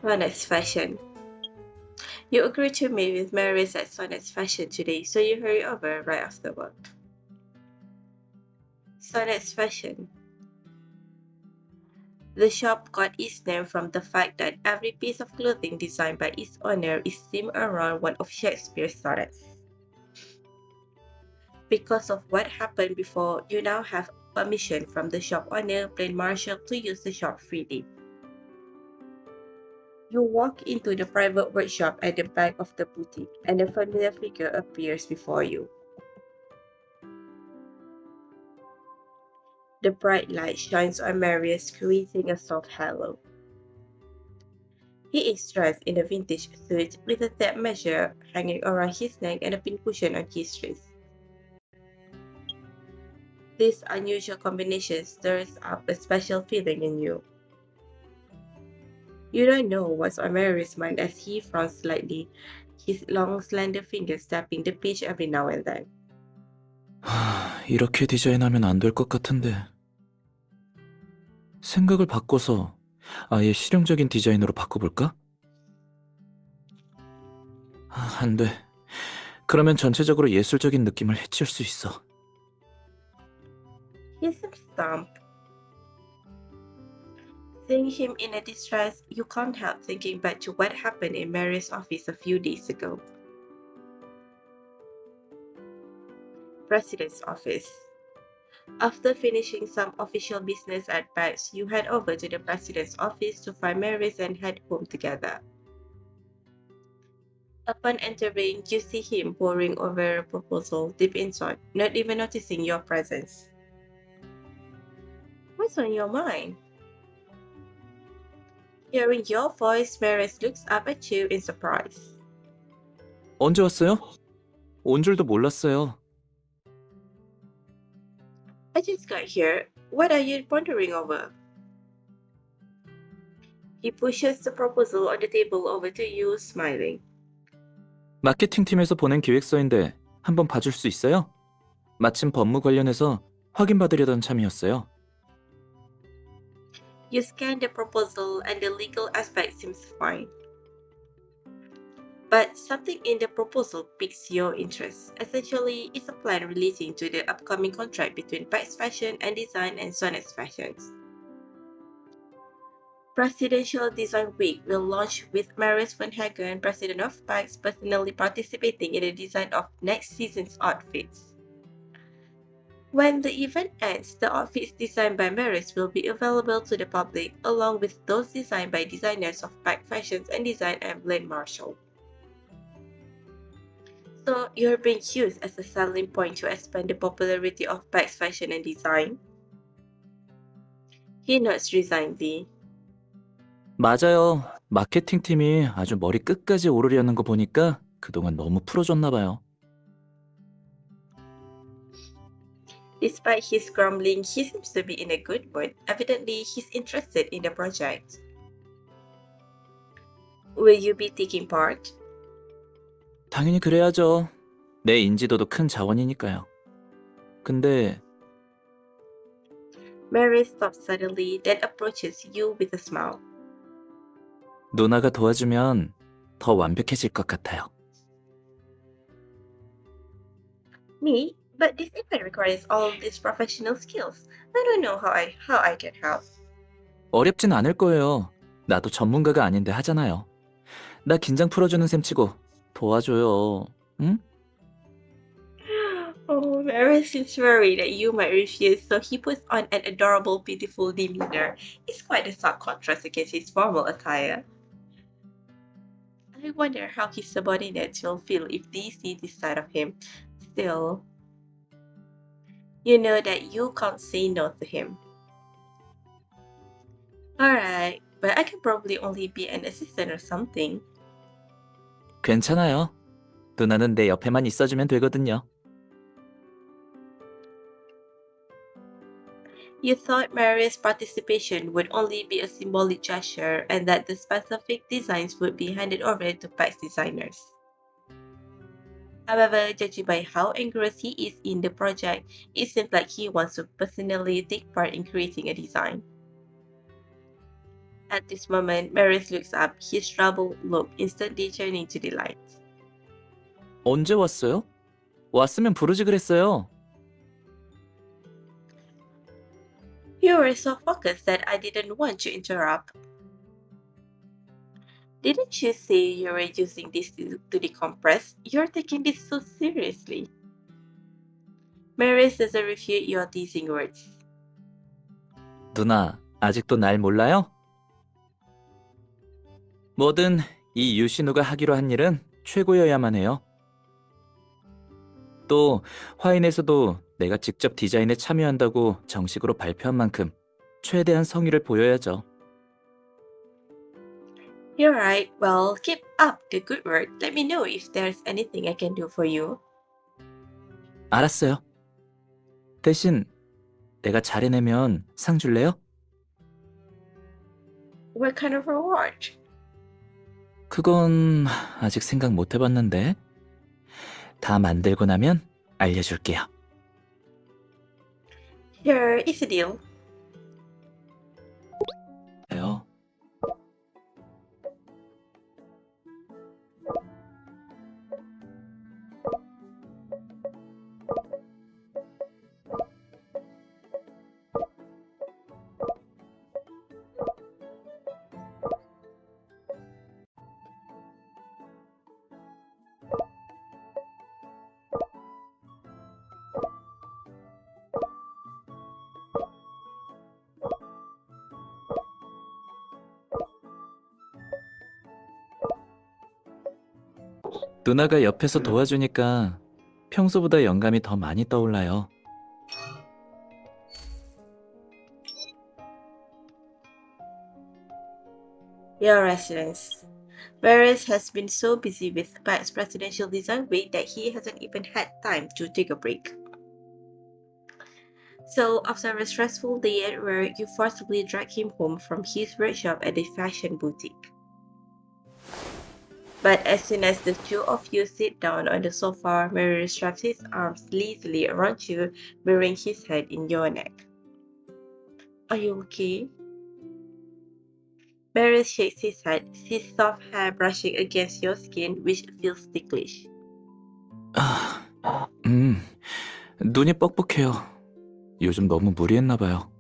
Sonnet's fashion. You agreed to meet with Maris at Sonnet's fashion today, so you hurry over right after work. Sonnet's fashion. The shop got its name from the fact that every piece of clothing designed by its owner is themed around one of Shakespeare's sonnets. Because of what happened before, you now have permission from the shop owner, Plain Marshall, to use the shop freely. You walk into the private workshop at the back of the boutique, and a familiar figure appears before you. The bright light shines on Marius, creating a soft halo. He is dressed in a vintage suit with a tape measure hanging around his neck and a pincushion on his wrist. This unusual combination stirs up a special feeling in you. You don't know what's on Mary's mind as he frowns slightly, his long, slender fingers tapping the page every now and then. 이렇게 디자인하면 안 될 것 같은데. 생각을 바꿔서 아예 실용적인 디자인으로 바꿔볼까? 안 돼. 그러면 전체적으로 예술적인 느낌을 해치울 수 있어. He seems stumped. Seeing him in a distress, you can't help thinking back to what happened in Mary's office a few days ago. President's office. After finishing some official business at Bax, you head over to the president's office to find Mary's and head home together. Upon entering, you see him poring over a proposal deep inside, not even noticing your presence. What's on your mind? Hearing your voice, Maris looks up at you in surprise. 언제 왔어요? 온 줄도 몰랐어요. I just got here. What are you pondering over? He pushes the proposal on the table over to you, smiling. 마케팅 팀에서 보낸 기획서인데 한번 봐줄 수 있어요? 마침 법무 관련해서 확인받으려던 참이었어요. You scan the proposal and the legal aspect seems fine. But something in the proposal piques your interest. Essentially, it's a plan relating to the upcoming contract between Pax Fashion and Design and Sonnet's Fashions. Presidential Design Week will launch with Marius van Hagen, president of Pax, personally participating in the design of next season's outfits. When the event ends, the outfits designed by Marius will be available to the public, along with those designed by designers of Pax Fashions and Design and Blaine Marshall. So you're being used as a selling point to expand the popularity of Pax Fashion and Design? He nods resignedly. 맞아요. 마케팅 팀이 아주 머리 끝까지 오르려는 거 보니까 그동안 너무 풀어줬나 봐요. Despite his grumbling, he seems to be in a good mood. Evidently, he's interested in the project. Will you be taking part? 당연히 그래야죠. 내 인지도도 큰 자원이니까요. 근데 Mary stops suddenly, then approaches you with a smile. 누나가 도와주면 더 완벽해질 것 같아요. Me? But this event requires all of these professional skills. I don't know how I can help. 어렵진 않을 거예요. 나도 전문가가 아닌데 하잖아요. 나 긴장 풀어주는 셈 치고 도와줘요. 응? Oh, Mary seems worried that you might refuse, so he puts on an adorable, beautiful demeanor. It's quite a stark contrast against his formal attire. I wonder how his subordinates will feel if they see this side of him. Still, you know that you can't say no to him. Alright, but I can probably only be an assistant or something. 괜찮아요. 누나는 내 옆에만 있어주면 되거든요. You thought Mary's participation would only be a symbolic gesture and that the specific designs would be handed over to Pax designers. However, judging by how engrossed he is in the project, it seems like he wants to personally take part in creating a design. At this moment, Maris looks up, his troubled look instantly turning to delight. 언제 왔어요? 왔으면 부르지 그랬어요. You were so focused that I didn't want to interrupt. Didn't you say you were using this to decompress? You're taking this so seriously. Maris doesn't refute your teasing words. 누나, 아직도 날 몰라요? 뭐든 이 유신우가 하기로 한 일은 최고여야만 해요. 또 화인에서도 내가 직접 디자인에 참여한다고 정식으로 발표한 만큼 최대한 성의를 보여야죠. You're right. Well, keep up the good work. Let me know if there's anything I can do for you. 알았어요. 대신 내가 잘해내면 상 줄래요? What kind of reward? 그건 아직 생각 못 해봤는데 다 만들고 나면 알려줄게요. Sure, it's a deal. 요. 누나가 옆에서 도와주니까 평소보다 영감이 더 많이 떠올라요. Your Excellency. Maris has been so busy with Pike's Presidential Design Week that he hasn't even had time to take a break. So, after a stressful day at work, you forcibly drag him home from his workshop at a fashion boutique. But as soon as the two of you sit down on the sofa, Maris wraps his arms lazily around you, burying his head in your neck. Are you okay? Maris shakes his head, his soft hair brushing against your skin, which feels ticklish. 눈이 뻑뻑해요. 요즘 너무 무리했나 봐요.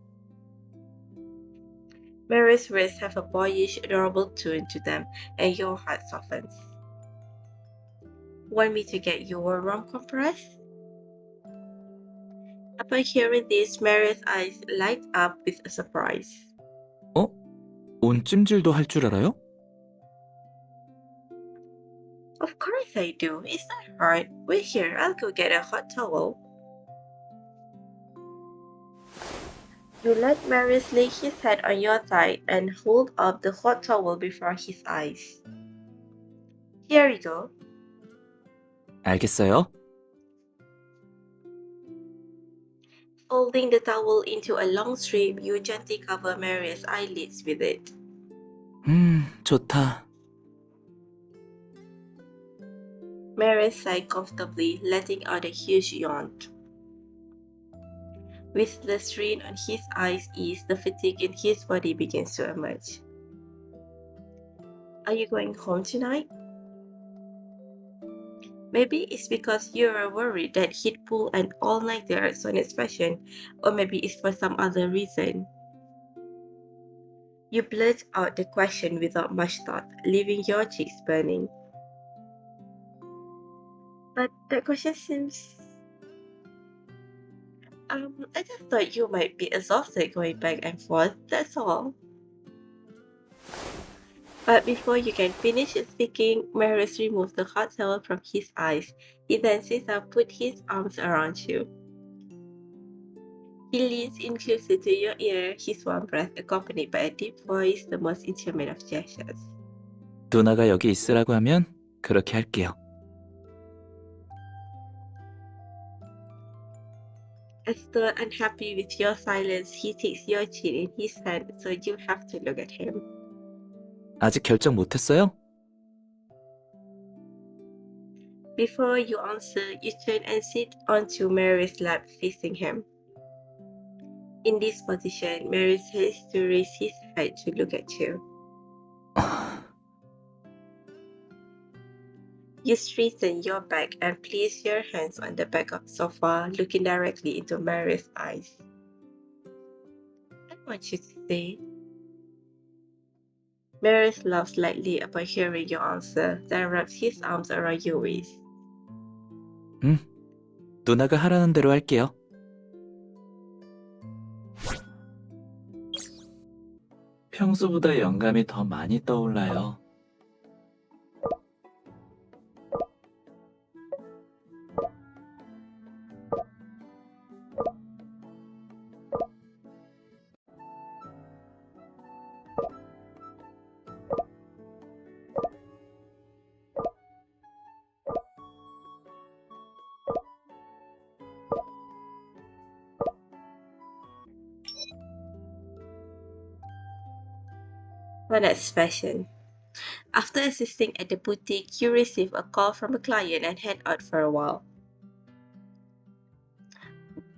Mary's words have a boyish, adorable tone to them, and your heart softens. Want me to get you a rom-com press? Upon hearing this, Mary's eyes light up with a surprise. 온찜질도 할 줄 알아요? Of course I do. It's not hard. Wait here, I'll go get a hot towel. You let Mary's lay his head on your thigh and hold up the hot towel before his eyes. Here you go. 알겠어요. Folding the towel into a long strip, you gently cover Mary's eyelids with it. 좋다. Mary sighed comfortably, letting out a huge yawn. With the strain on his eyes eased, the fatigue in his body begins to emerge. Are you going home tonight? Maybe it's because you're worried that he'd pull an all-nighter on its fashion, or maybe it's for some other reason. You blurt out the question without much thought, leaving your cheeks burning. But that question seems... I just thought you might be exhausted going back and forth, that's all. But before you can finish speaking, Maris removes the hot towel from his eyes. He then sits up, put his arms around you. He leans in closer to your ear, his warm breath accompanied by a deep voice, the most intimate of gestures. 누나가 여기 있으라고 하면 그렇게 할게요. As though unhappy with your silence, he takes your chin in his hand, so you have to look at him. 아직 결정 못했어요? Before you answer, you turn and sit onto Mary's lap facing him. In this position, Mary has to raise his head to look at you. You straighten your back and place your hands on the back of the sofa, looking directly into Mary's eyes. I want you to say. Mary laughs lightly upon hearing your answer, then wraps his arms around your waist. 누나가 하라는 대로 할게요. 평소보다 영감이 더 많이 떠올라요. The next fashion. After assisting at the boutique, you receive a call from a client and head out for a while.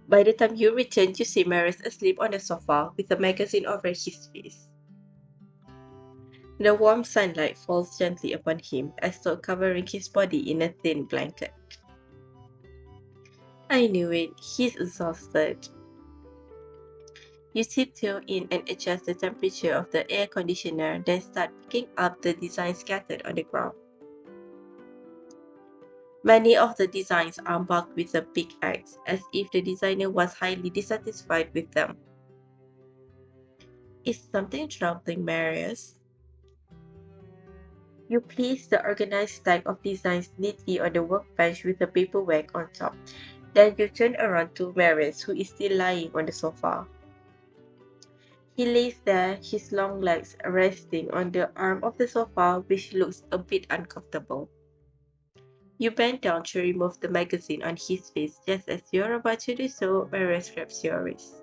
By the time you return, you see Maris asleep on the sofa with a magazine over his face. The warm sunlight falls gently upon him, as though covering his body in a thin blanket. I knew it. He's exhausted. You tiptoe in and adjust the temperature of the air conditioner, then start picking up the designs scattered on the ground. Many of the designs are marked with a big X, as if the designer was highly dissatisfied with them. Is something troubling, Marius? You place the organized stack of designs neatly on the workbench with the paperwork on top. Then you turn around to Marius, who is still lying on the sofa. He lays there, his long legs resting on the arm of the sofa, which looks a bit uncomfortable. You bend down to remove the magazine on his face. Just as you're about to do so, Marius grabs your wrist.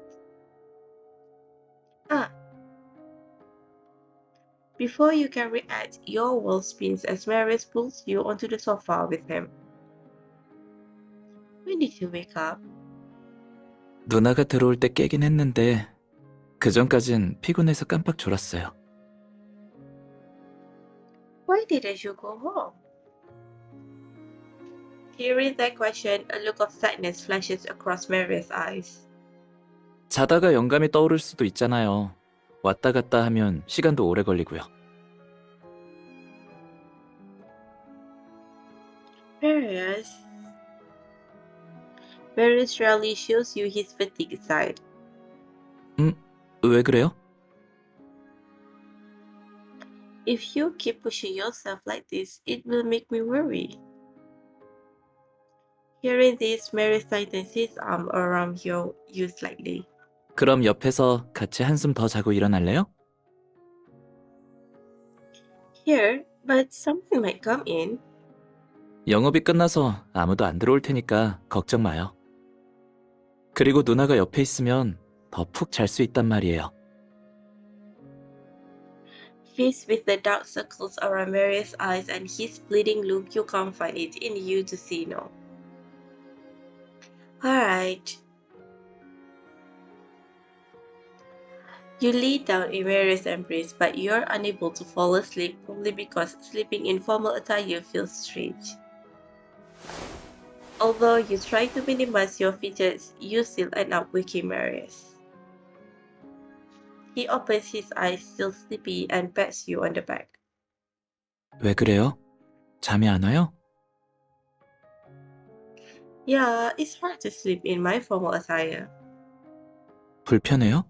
Before you can react, your world spins as Marius pulls you onto the sofa with him. When did you wake up? 누나가 들어올 때 깨긴 했는데 그 전까진 피곤해서 깜빡 졸았어요. Why didn't you go home? Hearing that question, a look of sadness flashes across Marius' eyes. 자다가 영감이 떠오를 수도 있잖아요. 왔다 갔다 하면 시간도 오래 걸리고요. Marius rarely shows you his fatigue side. 왜 그래요? If you keep pushing yourself like this, it will make me worry. Hearing this, Marius tightens his arm around you slightly. 그럼 옆에서 같이 한숨 더 자고 일어날래요? Here, but someone might come in. 영업이 끝나서 아무도 안 들어올 테니까 걱정 마요. 그리고 누나가 옆에 있으면 더 푹 잘 수 있단 말이에요. Faced with the dark circles around Marius' eyes and his pleading look, you can't find it in you to say no. Alright. You lay down in Marius' embrace, but you're unable to fall asleep, probably because sleeping in formal attire feels strange. Although you try to minimize your fidgets, you still end up waking Marius. He opens his eyes, still sleepy, and pats you on the back. 왜 그래요? 잠이 안 와요? Yeah, it's hard to sleep in my formal attire. 불편해요?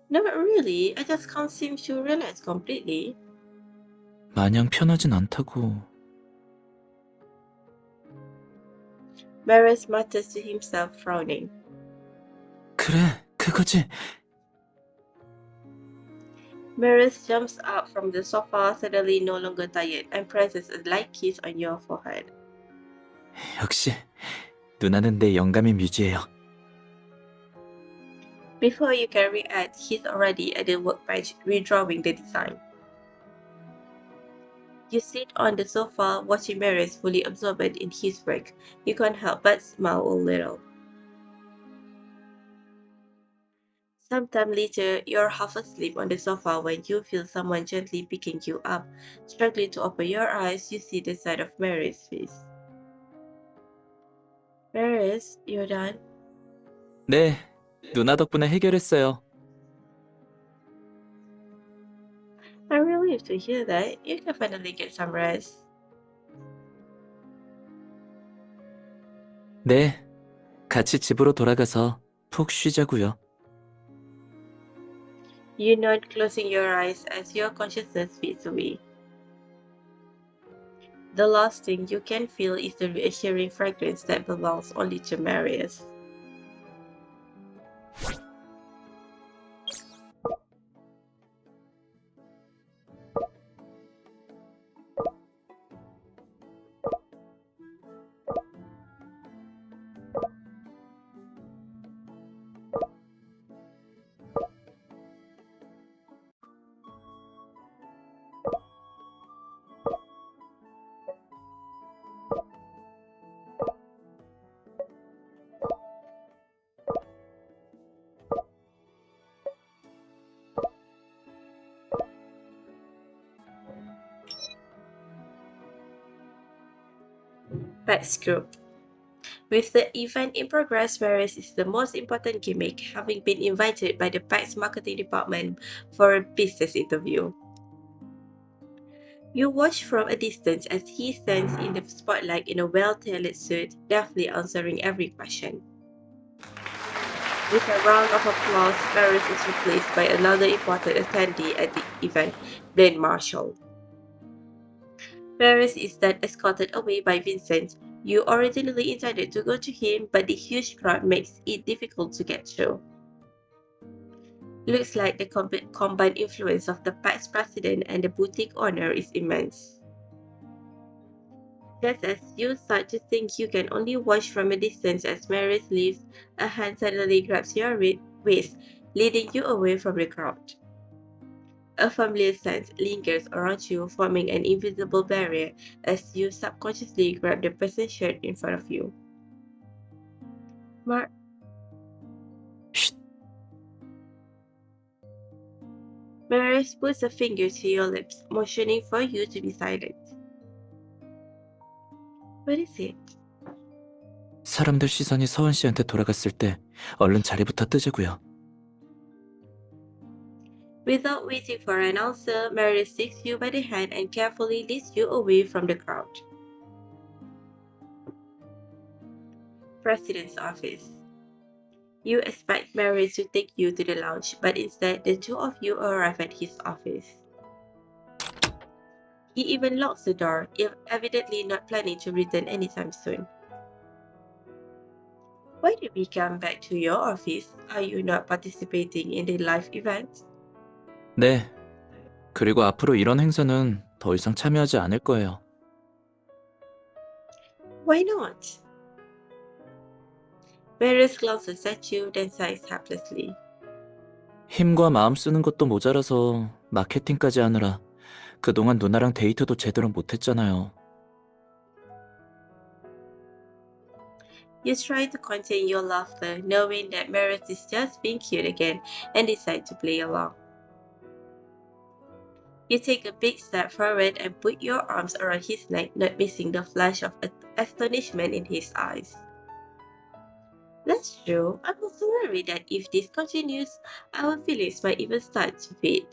Not really, I just can't seem to relax completely. 마냥 편하진 않다고. Marius mutters to himself, frowning. 그래, 그거지. Marius jumps up from the sofa, suddenly no longer tired, and presses a light kiss on your forehead. 역시 누나는 내 영감의 뮤즈예요. Before you can react, he's already at the workbench redrawing the design. You sit on the sofa, watching Marius fully absorbed in his work. You can't help but smile a little. Sometime later, you're half asleep on the sofa when you feel someone gently picking you up. Struggling to open your eyes, you see the side of Mary's face. Mary's, you're done? 네, 누나 덕분에 해결했어요. I'm relieved to hear that. You can finally get some rest. 네, 같이 집으로 돌아가서 푹 쉬자고요. You nod, closing your eyes as your consciousness fades away. The last thing you can feel is the reassuring fragrance that belongs only to Marius. Pets Group. With the event in progress, Marius is the most important gimmick, having been invited by the PAX marketing department for a business interview. You watch from a distance as he stands in the spotlight in a well-tailored suit, deftly answering every question. With a round of applause, Marius is replaced by another important attendee at the event, Blaine Marshall. Marius is then escorted away by Vincent. You originally intended to go to him, but the huge crowd makes it difficult to get through. Looks like the combined influence of the PAX president and the boutique owner is immense. Just as you start to think you can only watch from a distance as Marius leaves, a hand suddenly grabs your waist, leading you away from the crowd. A familiar sense lingers around you, forming an invisible barrier as you subconsciously grab the person's shirt in front of you. Mar- 쉿, Marius puts a finger to your lips, motioning for you to be silent. What is it? 사람들 시선이 서원 씨한테 돌아갔을 때 얼른 자리부터 뜨자고요. Without waiting for an answer, Marius takes you by the hand and carefully leads you away from the crowd. President's office. You expect Marius to take you to the lounge, but instead the two of you arrive at his office. He even locks the door, evidently not planning to return anytime soon. Why did we come back to your office? Are you not participating in the live event? 네, 그리고 앞으로 이런 행사는 더 이상 참여하지 않을 거예요. Why not? Marius glances at you, then sighs helplessly. 힘과 마음 쓰는 것도 모자라서 마케팅까지 하느라 그동안 누나랑 데이트도 제대로 못했잖아요. You try to contain your laughter, knowing that Marius is just being cute again, and decide to play along. You take a big step forward and put your arms around his neck, not missing the flash of astonishment in his eyes. That's true. I'm also worried that if this continues, our feelings might even start to fade.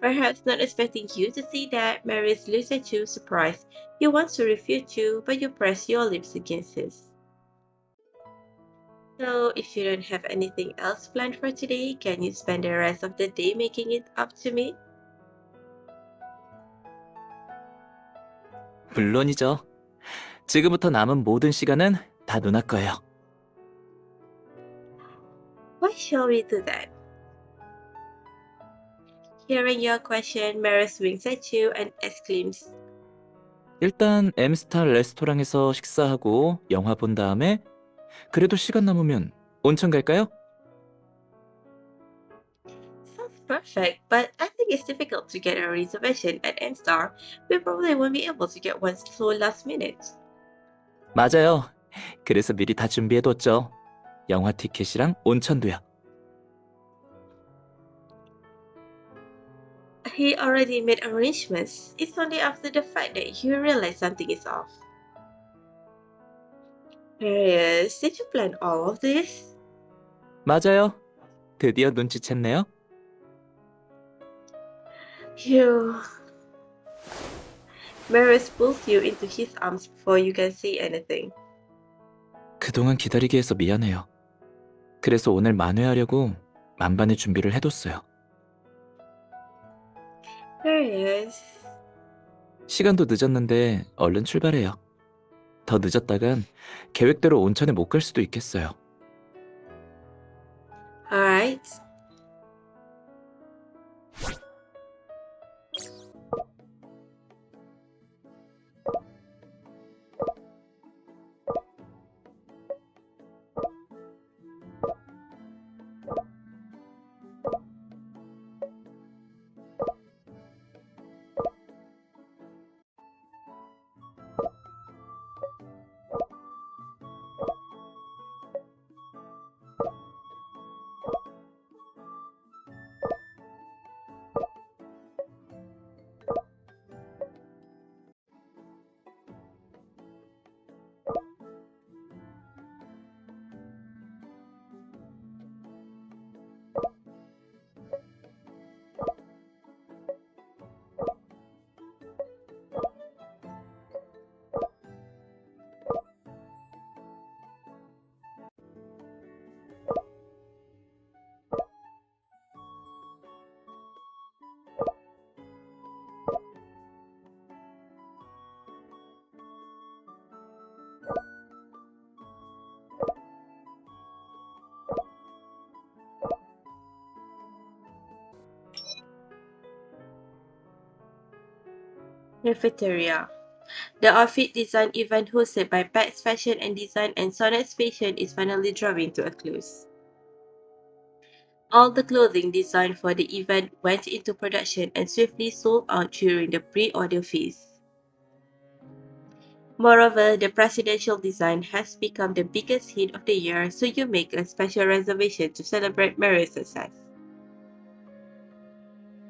Perhaps not expecting you to see that, Marius looks at you surprised. He wants to refute you, but you press your lips against his. So, if you don't have anything else planned for today, can you spend the rest of the day making it up to me? 물론이죠. 지금부터 남은 모든 시간은 다 누나 거예요. Why shall we do that? Hearing your question, Marius winks at you and exclaims, 일단 M스타 레스토랑에서 식사하고 영화 본 다음에 그래도 시간 남으면 온천 갈까요? Sounds perfect, but I think it's difficult to get a reservation at N-Star. We probably won't be able to get one so last minute. 맞아요. 그래서 미리 다 준비해뒀죠. 영화 티켓이랑 온천도요. He already made arrangements. It's only after the fact that you realize something is off. Marius, did you plan all of this? 맞아요. 드디어 눈치챘네요. You. Marius pulls you into his arms before you can say anything. 그동안 기다리게 해서 미안해요. 그래서 오늘 만회하려고 만반의 준비를 해뒀어요. Marius. 시간도 늦었는데 얼른 출발해요. 더 늦었다간 계획대로 온천에 못 갈 수도 있겠어요. Alright. Cafeteria. The outfit design event hosted by Pax Fashion and Design and Sonnets Fashion is finally drawing to a close. All the clothing designed for the event went into production and swiftly sold out during the pre-order phase. Moreover, the presidential design has become the biggest hit of the year, so you make a special reservation to celebrate Mary's success.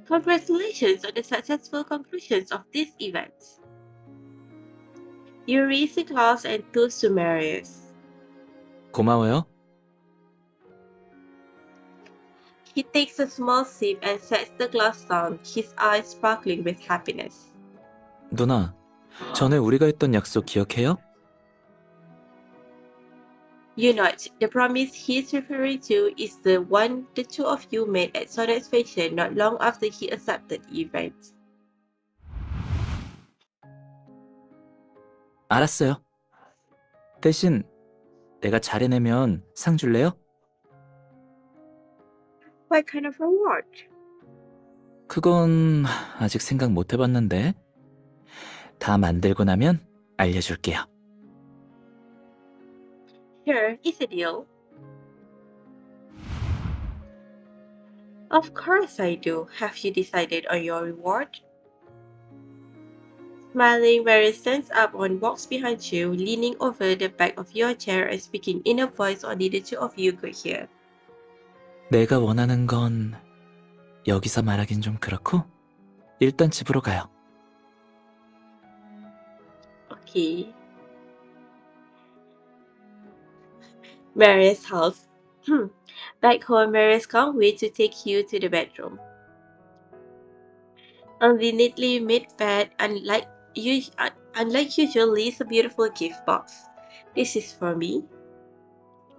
Congratulations on the successful conclusions of these events. You raise a glass and toast to Marius. 고마워요. He takes a small sip and sets the glass down, his eyes sparkling with happiness. 누나, 전에 우리가 했던 약속 기억해요? You note, the promise he's referring to is the one the two of you made at Sonnet's Fashion not long after he accepted the event. 알았어요. 대신 내가 잘 해내면 상 줄래요? What kind of reward? 그건 아직 생각 못 해봤는데 다 만들고 나면 알려줄게요. Here is a deal. Of course I do. Have you decided on your reward? Smiling, Mary stands up and walks behind you, leaning over the back of your chair and speaking in a voice only the two of you could hear. 내가 원하는 건 여기서 말하긴 좀 그렇고 일단 집으로 가요. Okay. Mary's house. Back home, Mary's can't wait to take you to the bedroom. On the neatly made bed, unlike usual, lays a beautiful gift box. This is for me.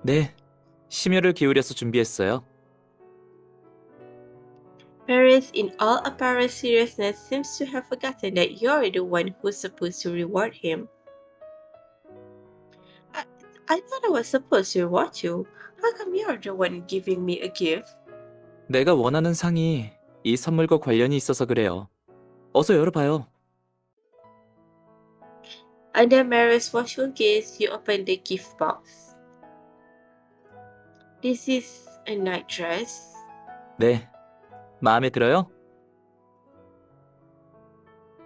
네, 심혈을 기울여서 준비했어요. Mary's, in all apparent seriousness, seems to have forgotten that you're the one who's supposed to reward him. I thought I was supposed to reward you. How come you're the one giving me a gift? 내가 원하는 상이 이 선물과 관련이 있어서 그래요. 어서 열어봐요. Under Mary's watchful gaze, you open the gift box. This is a night dress. 네, 마음에 들어요?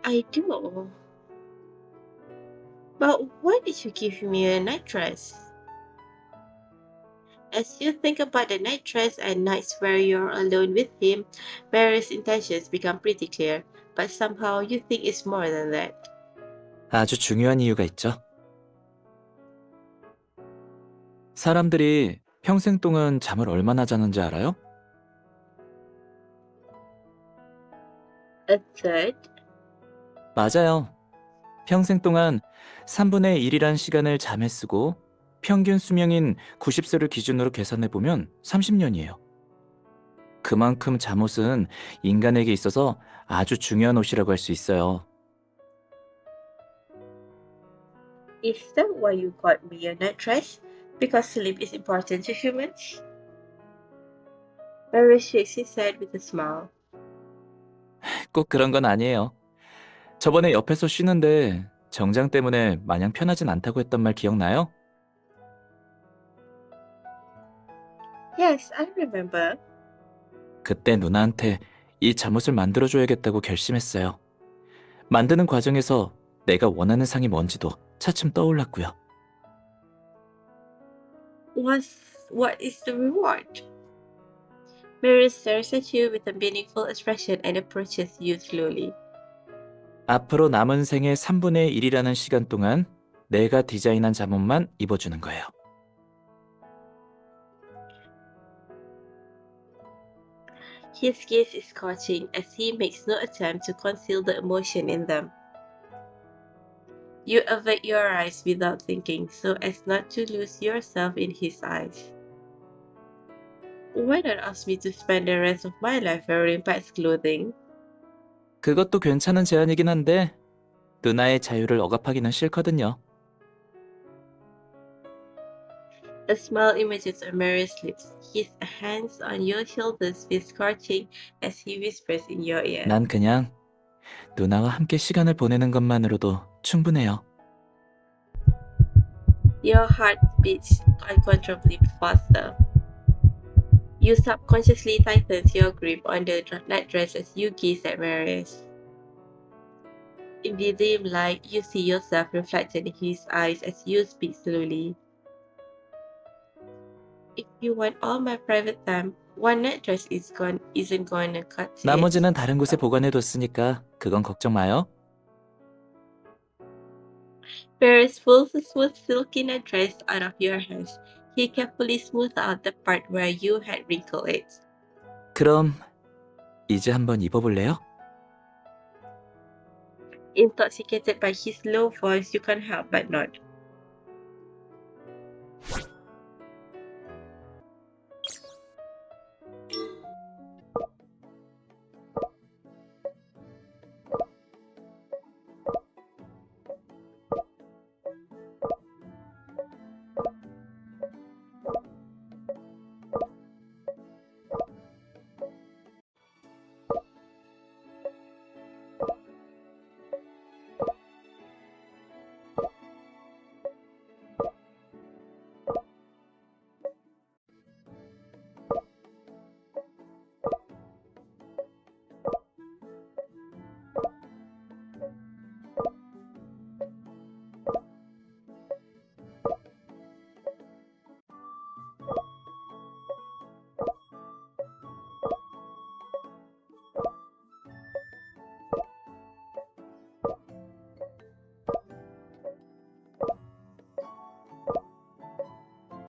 I do. But why did you give me a night dress? As you think about the night dress and nights where you're alone with him, Mary's intentions become pretty clear, but somehow you think it's more than that. 아주 중요한 이유가 있죠. 사람들이 평생 동안 잠을 얼마나 자는지 알아요? A third, 맞아요. 평생 동안 3분의 1이란 시간을 잠에 쓰고 평균 수명인 90세를 기준으로 계산해보면 30년이에요. 그만큼 잠옷은 인간에게 있어서 아주 중요한 옷이라고 할 수 있어요. is that why you got me a night dress? Because sleep is important to humans? Mary shakes his head with a smile. 꼭 그런 건 아니에요. 저번에 옆에서 쉬는데 정장 때문에 마냥 편하진 않다고 했던 말 기억나요? Yes, I remember. 그때 누나한테 이 잠옷을 만들어줘야겠다고 결심했어요. 만드는 과정에서 내가 원하는 상이 뭔지도 차츰 떠올랐고요. What is the reward? Mary stares at you with a meaningful expression and approaches you slowly. 앞으로 남은 생의 3분의 1이라는 시간 동안 내가 디자인한 잠옷만 입어주는 거예요. His gaze is scorching as he makes no attempt to conceal the emotion in them. You avert your eyes without thinking so as not to lose yourself in his eyes. Why not ask me to spend the rest of my life wearing Pat's clothing? 그것도 괜찮은 제안이긴 한데 누나의 자유를 억압하기는 싫거든요. A smile emerges on Mary's lips. His hands on your shoulders feel scorching as he whispers in your ear. 난 그냥 누나와 함께 시간을 보내는 것만으로도 충분해요. Your heart beats uncontrollably faster. You subconsciously tighten your grip on the nightdress as you gaze at Marius. In the dim light, you see yourself reflected in his eyes as you speak slowly. If you want all my private time, one nightdress isn't gonna cut it. 나머지는 다른 곳에 보관해뒀으니까 그건 걱정 마요. Marius pulls the smooth silky nightdress out of your hands. He carefully smoothed out the part where you had wrinkled it. 그럼 이제 한번 입어볼래요? Intoxicated by his low voice, you can't help but nod.